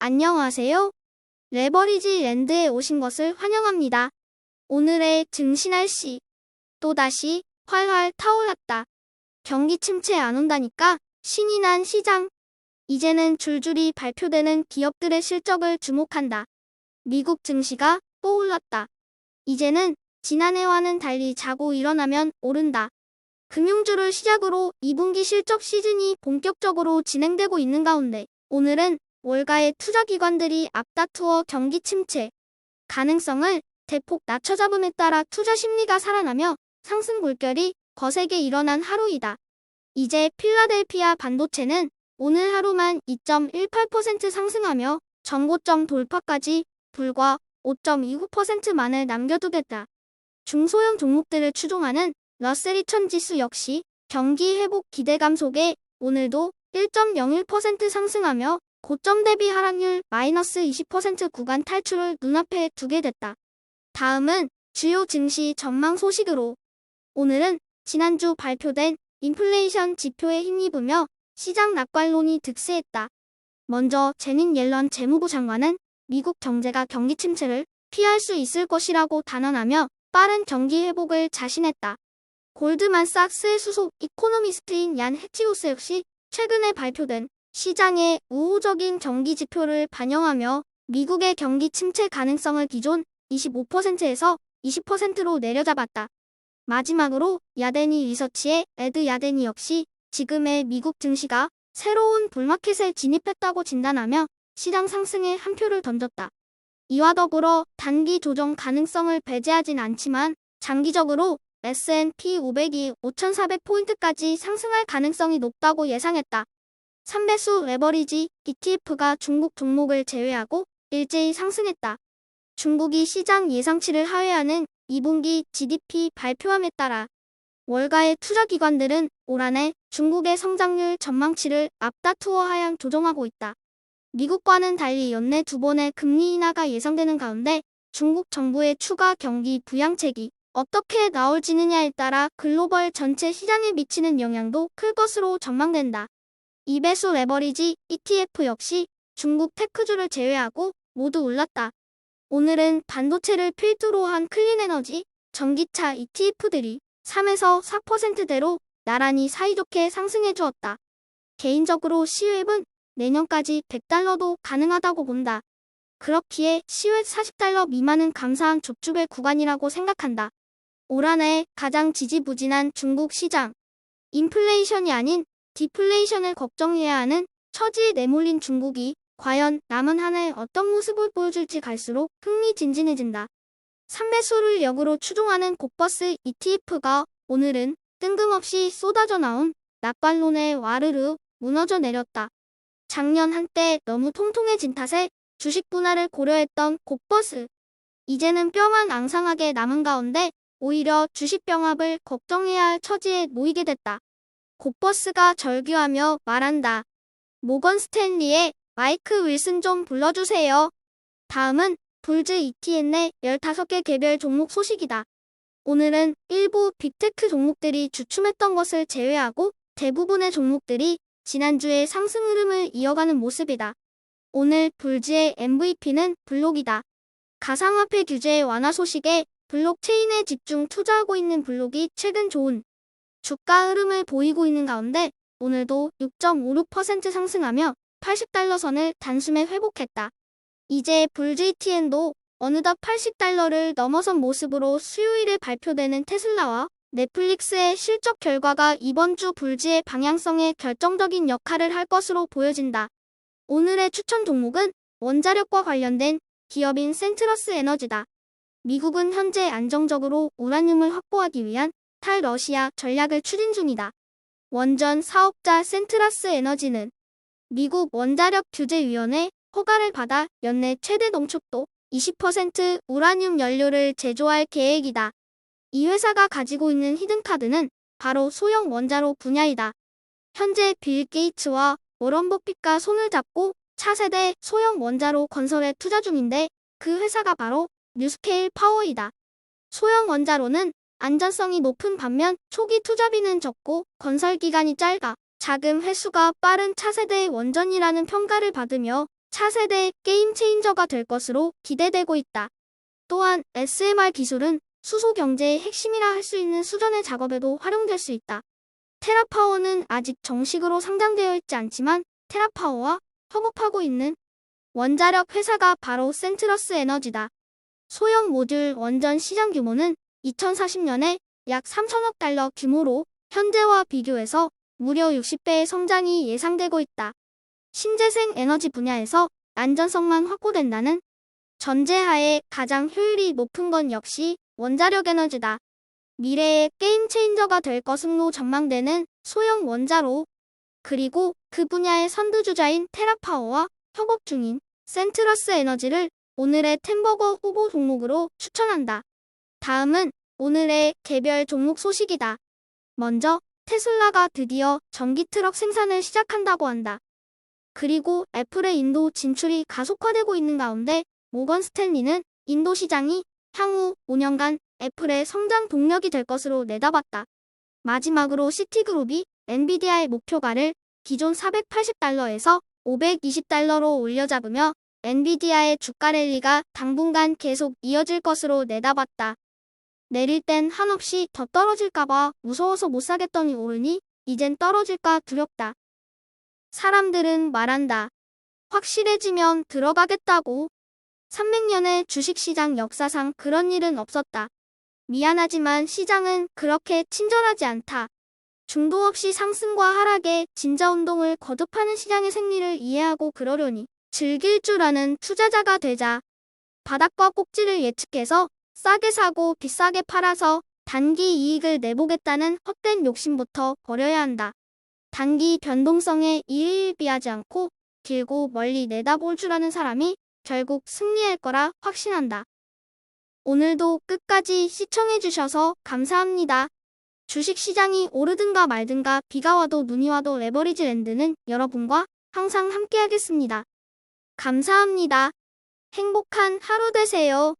안녕하세요. 레버리지 랜드에 오신 것을 환영합니다. 오늘의 증시 날씨. 또다시 활활 타올랐다. 경기 침체 안 온다니까 신이 난 시장. 이제는 줄줄이 발표되는 기업들의 실적을 주목한다. 미국 증시가 또 올랐다. 이제는 지난해와는 달리 자고 일어나면 오른다. 금융주를 시작으로 2분기 실적 시즌이 본격적으로 진행되고 있는 가운데 오늘은 월가의 투자기관들이 앞다투어 경기 침체 가능성을 대폭 낮춰잡음에 따라 투자 심리가 살아나며 상승 물결이 거세게 일어난 하루이다. 이제 필라델피아 반도체는 오늘 하루만 2.18% 상승하며 전고점 돌파까지 불과 5.29%만을 남겨두겠다. 중소형 종목들을 추종하는 러셀 2000 지수 역시 경기 회복 기대감 속에 오늘도 1.01% 상승하며 고점 대비 하락률 마이너스 20% 구간 탈출을 눈앞에 두게 됐다. 다음은 주요 증시 전망 소식으로 오늘은 지난주 발표된 인플레이션 지표에 힘입으며 시장 낙관론이 득세했다. 먼저 제닛 옐런 재무부 장관은 미국 경제가 경기 침체를 피할 수 있을 것이라고 단언하며 빠른 경기 회복을 자신했다. 골드만삭스의 수석 이코노미스트인 얀 헤치우스 역시 최근에 발표된 시장의 우호적인 경기 지표를 반영하며 미국의 경기 침체 가능성을 기존 25%에서 20%로 내려잡았다. 마지막으로 야데니 리서치의 에드 야데니 역시 지금의 미국 증시가 새로운 불마켓에 진입했다고 진단하며 시장 상승에 한 표를 던졌다. 이와 더불어 단기 조정 가능성을 배제하진 않지만 장기적으로 S&P 500이 5,400포인트까지 상승할 가능성이 높다고 예상했다. 3배수 레버리지 ETF가 중국 종목을 제외하고 일제히 상승했다. 중국이 시장 예상치를 하회하는 2분기 GDP 발표함에 따라 월가의 투자기관들은 올 한해 중국의 성장률 전망치를 앞다투어 하향 조정하고 있다. 미국과는 달리 연내 2번의 금리 인하가 예상되는 가운데 중국 정부의 추가 경기 부양책이 어떻게 나올지느냐에 따라 글로벌 전체 시장에 미치는 영향도 클 것으로 전망된다. 2배수 레버리지 ETF 역시 중국 테크주를 제외하고 모두 올랐다. 오늘은 반도체를 필두로 한 클린에너지, 전기차 ETF들이 3에서 4%대로 나란히 사이좋게 상승해 주었다. 개인적으로 시웻은 내년까지 $100도 가능하다고 본다. 그렇기에 시웻 $40 미만은 감사한 족주배 구간이라고 생각한다. 올 한해 가장 지지부진한 중국 시장. 인플레이션이 아닌 디플레이션을 걱정해야 하는 처지에 내몰린 중국이 과연 남은 한 해 어떤 모습을 보여줄지 갈수록 흥미진진해진다. 3배수를 역으로 추종하는 곡버스 ETF가 오늘은 뜬금없이 쏟아져 나온 낙관론에 와르르 무너져 내렸다. 작년 한때 너무 통통해진 탓에 주식 분할을 고려했던 곡버스. 이제는 뼈만 앙상하게 남은 가운데 오히려 주식 병합을 걱정해야 할 처지에 놓이게 됐다. 곡버스가 절규하며 말한다. 모건 스탠리의 마이크 윌슨 좀 불러주세요. 다음은 불즈 ETN의 15개 개별 종목 소식이다. 오늘은 일부 빅테크 종목들이 주춤했던 것을 제외하고 대부분의 종목들이 지난주의 상승 흐름을 이어가는 모습이다. 오늘 불즈의 MVP는 블록이다. 가상화폐 규제 완화 소식에 블록체인에 집중 투자하고 있는 블록이 최근 좋은 주가 흐름을 보이고 있는 가운데 오늘도 6.56% 상승하며 $80 선을 단숨에 회복했다. 이제 불즈 ETN도 어느덧 $80를 넘어선 모습으로 수요일에 발표되는 테슬라와 넷플릭스의 실적 결과가 이번 주 불즈의 방향성에 결정적인 역할을 할 것으로 보여진다. 오늘의 추천 종목은 원자력과 관련된 기업인 센트러스 에너지다. 미국은 현재 안정적으로 우라늄을 확보하기 위한 탈러시아 전략을 추진 중이다. 원전 사업자 센트러스 에너지는 미국 원자력 규제위원회 허가를 받아 연내 최대 농축도 20% 우라늄 연료를 제조할 계획이다. 이 회사가 가지고 있는 히든카드는 바로 소형 원자로 분야이다. 현재 빌 게이츠와 워런 버핏과 손을 잡고 차세대 소형 원자로 건설에 투자 중인데 그 회사가 바로 뉴스케일 파워이다. 소형 원자로는 안전성이 높은 반면 초기 투자비는 적고 건설 기간이 짧아 자금 회수가 빠른 차세대의 원전이라는 평가를 받으며 차세대 게임 체인저가 될 것으로 기대되고 있다. 또한 SMR 기술은 수소 경제의 핵심이라 할 수 있는 수전의 작업에도 활용될 수 있다. 테라파워는 아직 정식으로 상장되어 있지 않지만 테라파워와 협업하고 있는 원자력 회사가 바로 센트러스 에너지다. 소형 모듈 원전 시장 규모는 2040년에 약 3천억 달러 규모로 현재와 비교해서 무려 60배의 성장이 예상되고 있다. 신재생 에너지 분야에서 안전성만 확보된다는 전제하에 가장 효율이 높은 건 역시 원자력 에너지다. 미래의 게임 체인저가 될 것으로 전망되는 소형 원자로, 그리고 그 분야의 선두주자인 테라파워와 협업 중인 센트러스 에너지를 오늘의 템버거 후보 종목으로 추천한다. 다음은 오늘의 개별 종목 소식이다. 먼저 테슬라가 드디어 전기 트럭 생산을 시작한다고 한다. 그리고 애플의 인도 진출이 가속화되고 있는 가운데 모건 스탠리는 인도 시장이 향후 5년간 애플의 성장 동력이 될 것으로 내다봤다. 마지막으로 시티그룹이 엔비디아의 목표가를 기존 480달러에서 520달러로 올려잡으며 엔비디아의 주가 랠리가 당분간 계속 이어질 것으로 내다봤다. 내릴 땐 한없이 더 떨어질까봐 무서워서 못 사겠더니 오르니 이젠 떨어질까 두렵다. 사람들은 말한다. 확실해지면 들어가겠다고. 300년의 주식시장 역사상 그런 일은 없었다. 미안하지만 시장은 그렇게 친절하지 않다. 중도 없이 상승과 하락에 진자운동을 거듭하는 시장의 생리를 이해하고 그러려니 즐길 줄 아는 투자자가 되자. 바닥과 꼭지를 예측해서 싸게 사고 비싸게 팔아서 단기 이익을 내보겠다는 헛된 욕심부터 버려야 한다. 단기 변동성에 일일비하지 않고 길고 멀리 내다볼 줄 아는 사람이 결국 승리할 거라 확신한다. 오늘도 끝까지 시청해주셔서 감사합니다. 주식시장이 오르든가 말든가 비가 와도 눈이 와도 레버리지 랜드는 여러분과 항상 함께하겠습니다. 감사합니다. 행복한 하루 되세요.